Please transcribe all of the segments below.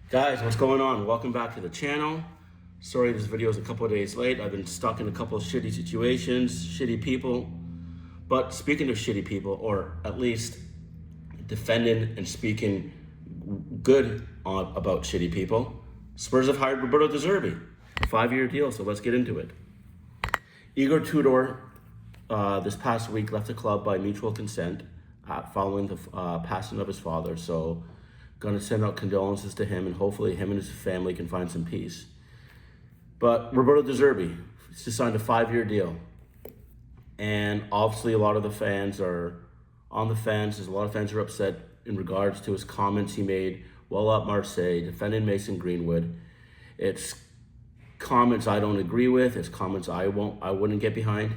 Guys, what's going on? Welcome back to the channel. Sorry this video is a couple of days late. I've been stuck in a couple of shitty situations, shitty people. But speaking of shitty people, or at least defending and speaking good about shitty people, Spurs have hired Roberto Dezerbi. 5-year deal, so let's get into it. Igor Tudor this past week left the club by mutual consent following the passing of his father. So going to send out condolences to him, and hopefully him and his family can find some peace. But Roberto Dezerbi just signed a 5-year deal. And obviously a lot of the fans are on the fence. A lot of fans are upset in regards to his comments he made while at Marseille, defending Mason Greenwood. It's comments I don't agree with. It's comments I wouldn't get behind.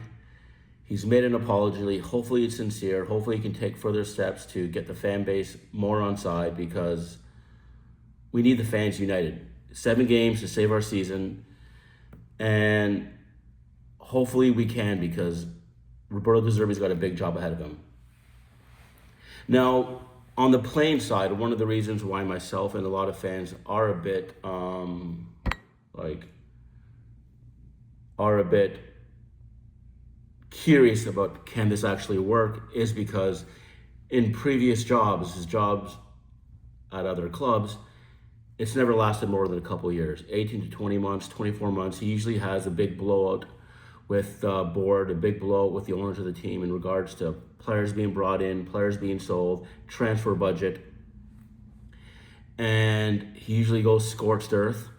He's made an apology. Hopefully it's sincere. Hopefully he can take further steps to get the fan base more on side, because we need the fans united. 7 games to save our season. And hopefully we can, because Roberto Dezerbi's got a big job ahead of him. Now, on the playing side, one of the reasons why myself and a lot of fans are a bit curious about can this actually work is because in previous jobs, his jobs at other clubs, it's never lasted more than a couple of years, 18 to 20 months, 24 months. He usually has a big blowout with the board, a big blowout with the owners of the team in regards to players being brought in, players being sold, transfer budget. And he usually goes scorched earth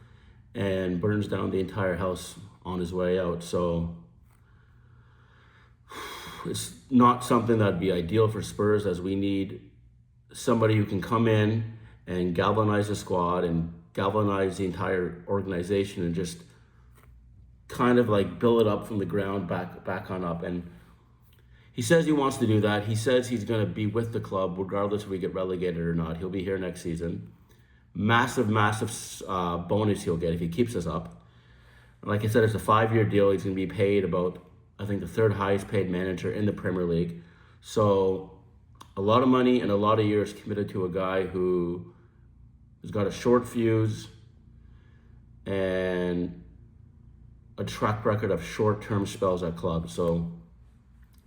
and burns down the entire house on his way out. So it's not something that'd be ideal for Spurs, as we need somebody who can come in and galvanize the squad and galvanize the entire organization and just kind of like build it up from the ground back on up. And he says he wants to do that. He says he's going to be with the club regardless if we get relegated or not. He'll be here next season. Massive bonus he'll get if he keeps us up. Like I said, it's a 5-year deal. He's going to be paid about, I think, the 3rd highest paid manager in the Premier League. So a lot of money and a lot of years committed to a guy who has got a short fuse and a track record of short-term spells at clubs. So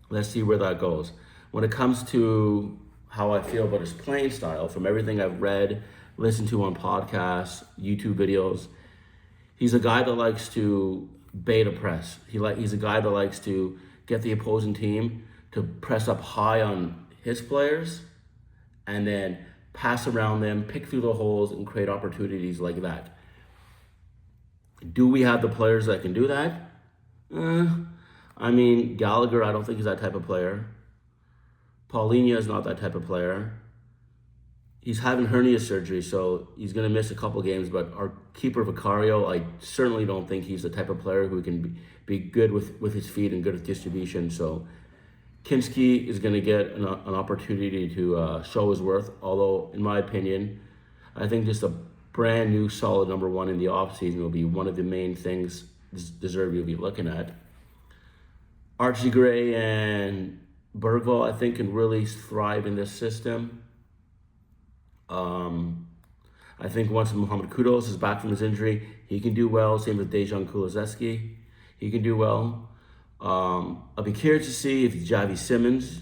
let's see where that goes. When it comes to how I feel about his playing style, from everything I've read, listened to on podcasts, YouTube videos, he's a guy that likes to beta press. He's a guy that likes to get the opposing team to press up high on his players and then pass around them, pick through the holes, and create opportunities like that. Do we have the players that can do that? I mean, Gallagher, I don't think he's that type of player. Paulinho is not that type of player. He's having hernia surgery, so he's going to miss a couple games. But our keeper, Vicario, I certainly don't think he's the type of player who can be good with his feet and good with distribution. So Kinski is going to get an opportunity to show his worth. Although, in my opinion, I think just a brand new solid number 1 in the offseason will be one of the main things Dezerbi will be looking at. Archie Gray and Bergvall, I think, can really thrive in this system. I think once Mohamed Kudus is back from his injury, he can do well. Same with Dejan Kulusevski. He can do well. I'll be curious to see if Javi Simmons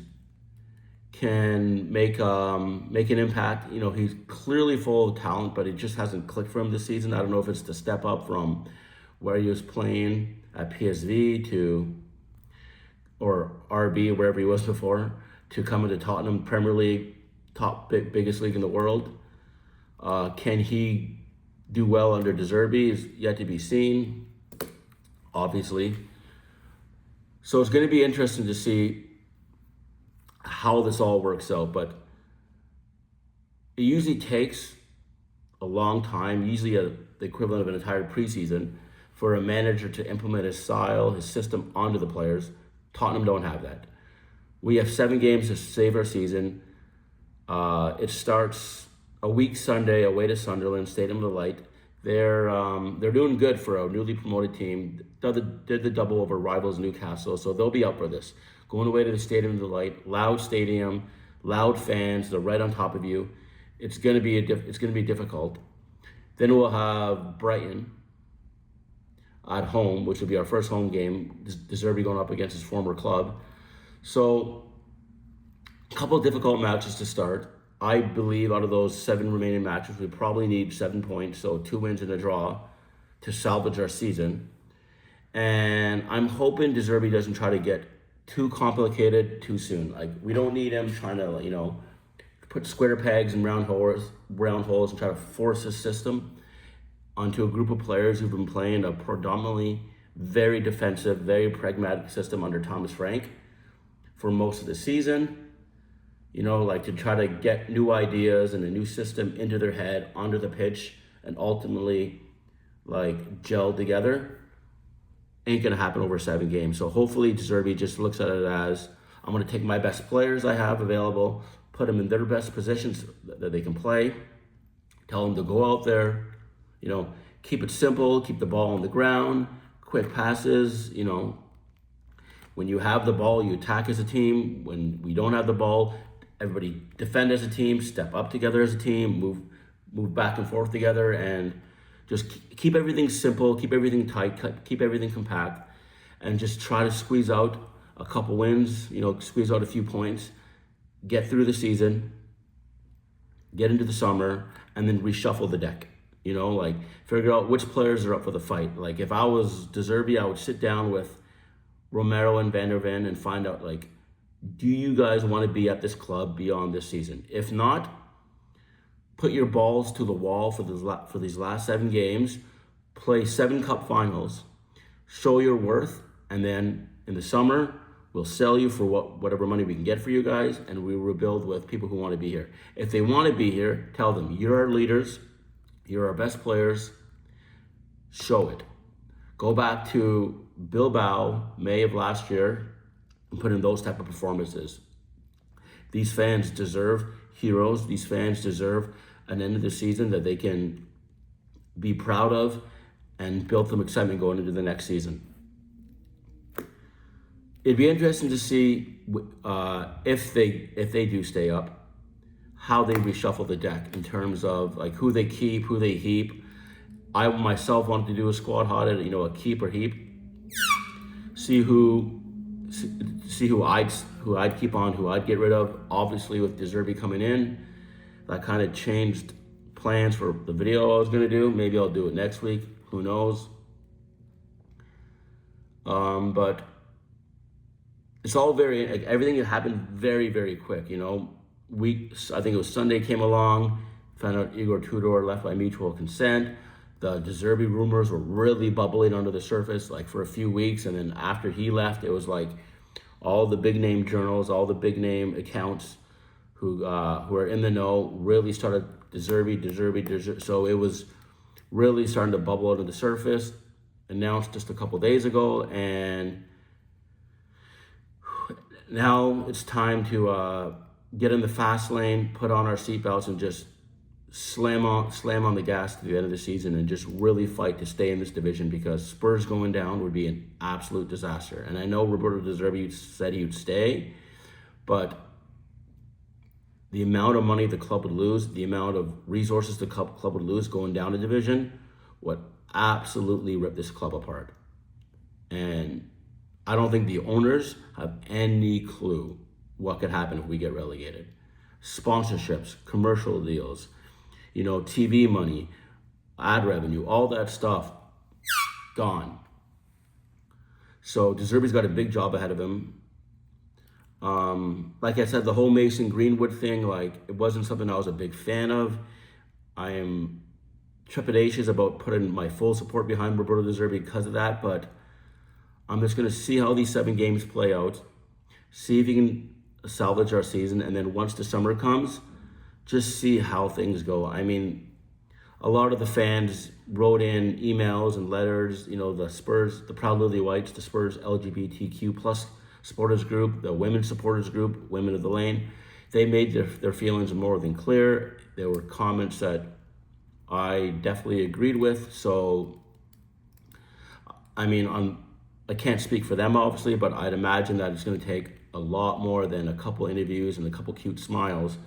can make an impact. You know, he's clearly full of talent, but it just hasn't clicked for him this season. I don't know if it's the step up from where he was playing at PSV or RB, wherever he was before, to come into Tottenham, Premier League, biggest league in the world. Can he do well under Dezerbi is yet to be seen, obviously. So it's going to be interesting to see how this all works out. But it usually takes a long time, usually the equivalent of an entire preseason, for a manager to implement his style, his system onto the players. Tottenham don't have that. We have 7 games to save our season. It starts a week Sunday away to Sunderland, Stadium of the Light. They're doing good for a newly promoted team. Did the double over rivals Newcastle, so they'll be up for this. Going away to the Stadium of the Light, loud stadium, loud fans. They're right on top of you. It's gonna be difficult. Then we'll have Brighton at home, which will be our first home game. Dezerbi going up against his former club. So a couple of difficult matches to start. I believe out of those 7 remaining matches, we probably need 7 points, so 2 wins and a draw to salvage our season. And I'm hoping Dezerbi doesn't try to get too complicated too soon. Like, we don't need him trying to, put square pegs in round holes and try to force his system onto a group of players who've been playing a predominantly very defensive, very pragmatic system under Thomas Frank for most of the season. To try to get new ideas and a new system into their head, onto the pitch, and ultimately, gel together. Ain't going to happen over 7 games. So hopefully Dezerbi just looks at it as, I'm going to take my best players I have available, put them in their best positions that they can play, tell them to go out there, keep it simple, keep the ball on the ground, quick passes, When you have the ball, you attack as a team. When we don't have the ball, everybody defend as a team, step up together as a team, move back and forth together, and just keep everything simple, keep everything tight, keep everything compact, and just try to squeeze out a couple wins, squeeze out a few points, get through the season, get into the summer, and then reshuffle the deck. Figure out which players are up for the fight. If I was Dezerbi, I would sit down with Romero and Van der Ven and find out, do you guys want to be at this club beyond this season? If not, put your balls to the wall for these last 7 games, play 7 cup finals, show your worth, and then in the summer, we'll sell you for whatever money we can get for you guys, and we rebuild with people who want to be here. If they want to be here, tell them, you're our leaders, you're our best players, show it. Go back to Bilbao, May of last year, and put in those type of performances. These fans deserve heroes. These fans deserve an end of the season that they can be proud of and build some excitement going into the next season. It'd be interesting to see if they do stay up, how they reshuffle the deck in terms of who they keep, who they heap. I myself wanted to do a squad audit, a keep or heap, see who I'd keep on, who I'd get rid of. Obviously, with Dezerbi coming in, that kind of changed plans for the video I was going to do. Maybe I'll do it next week. Who knows? But it's all everything happened very, very quick. I think it was Sunday came along, found out Igor Tudor left by mutual consent. The Dezerbi rumors were really bubbling under the surface for a few weeks, and then after he left, it was all the big name journals, all the big name accounts who are in the know really started Dezerbi. So it was really starting to bubble under the surface. Announced just a couple days ago, and now it's time to get in the fast lane, put on our seatbelts, and just slam on the gas to the end of the season and just really fight to stay in this division, because Spurs going down would be an absolute disaster. And I know Roberto Dezerbi said he would stay, but the amount of money the club would lose, the amount of resources the club would lose going down a division would absolutely rip this club apart. And I don't think the owners have any clue what could happen if we get relegated. Sponsorships, commercial deals, TV money, ad revenue, all that stuff, gone. So Dezerbi's got a big job ahead of him. Like I said, the whole Mason Greenwood thing, it wasn't something I was a big fan of. I am trepidatious about putting my full support behind Roberto Dezerbi because of that, but I'm just going to see how these 7 games play out, see if he can salvage our season, and then once the summer comes, just see how things go. I mean, a lot of the fans wrote in emails and letters, the Spurs, the Proud Lily Whites, the Spurs LGBTQ plus supporters group, the women's supporters group, Women of the Lane. They made their feelings more than clear. There were comments that I definitely agreed with. So, I mean, I can't speak for them, obviously, but I'd imagine that it's going to take a lot more than a couple interviews and a couple cute smiles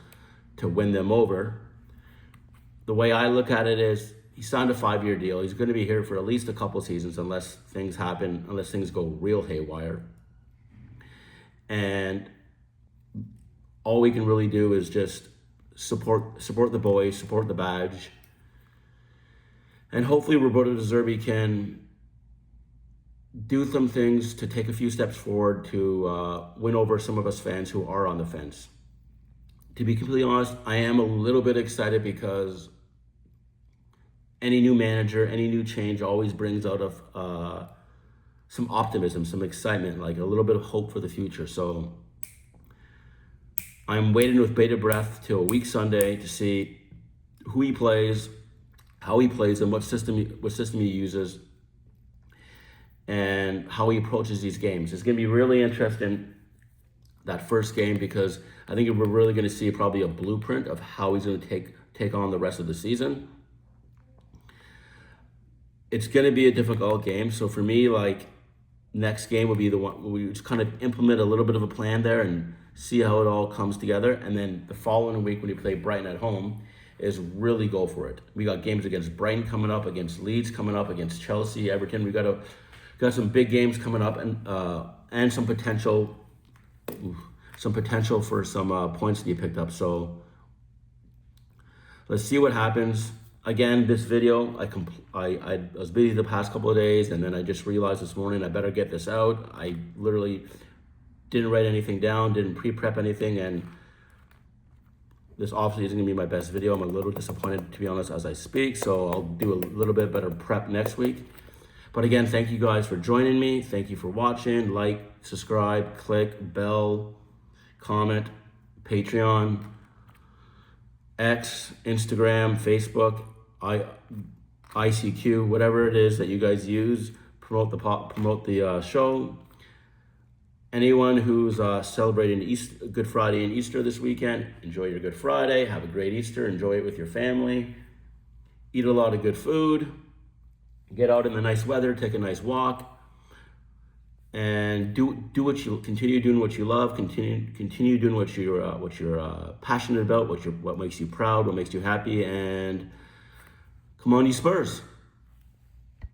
to win them over. The way I look at it is, he signed a 5-year deal. He's going to be here for at least a couple seasons unless things go real haywire. And all we can really do is just support the boys, support the badge. And hopefully Roberto Dezerbi can do some things to take a few steps forward to win over some of us fans who are on the fence. To be completely honest, I am a little bit excited because any new manager, any new change always brings out of some optimism, some excitement, like a little bit of hope for the future. So I'm waiting with bated breath till a week Sunday to see who he plays, how he plays, and what system he uses, and how he approaches these games. It's going to be really interesting, that first game, because I think we're really going to see probably a blueprint of how he's going to take on the rest of the season. It's going to be a difficult game. So for me, like, next game will be the one where we just kind of implement a little bit of a plan there and see how it all comes together. And then the following week when we play Brighton at home is really go for it. We got games against Brighton coming up, against Leeds coming up, against Chelsea, Everton. We got some big games coming up, and some potential for some points to be picked up. So let's see what happens. Again, this video, I was busy the past couple of days, and then I just realized this morning I better get this out. I literally didn't write anything down, didn't pre-prep anything, and this obviously isn't going to be my best video. I'm a little disappointed, to be honest, as I speak, so I'll do a little bit better prep next week. But again, thank you guys for joining me. Thank you for watching. Like, subscribe, click, bell, comment, Patreon, X, Instagram, Facebook, ICQ, whatever it is that you guys use. Promote the show. Anyone who's celebrating Good Friday and Easter this weekend, enjoy your Good Friday. Have a great Easter. Enjoy it with your family. Eat a lot of good food. Get out in the nice weather. Take a nice walk. And continue doing what you love. Continue doing what you're passionate about. What makes you proud. What makes you happy. And come on, you Spurs.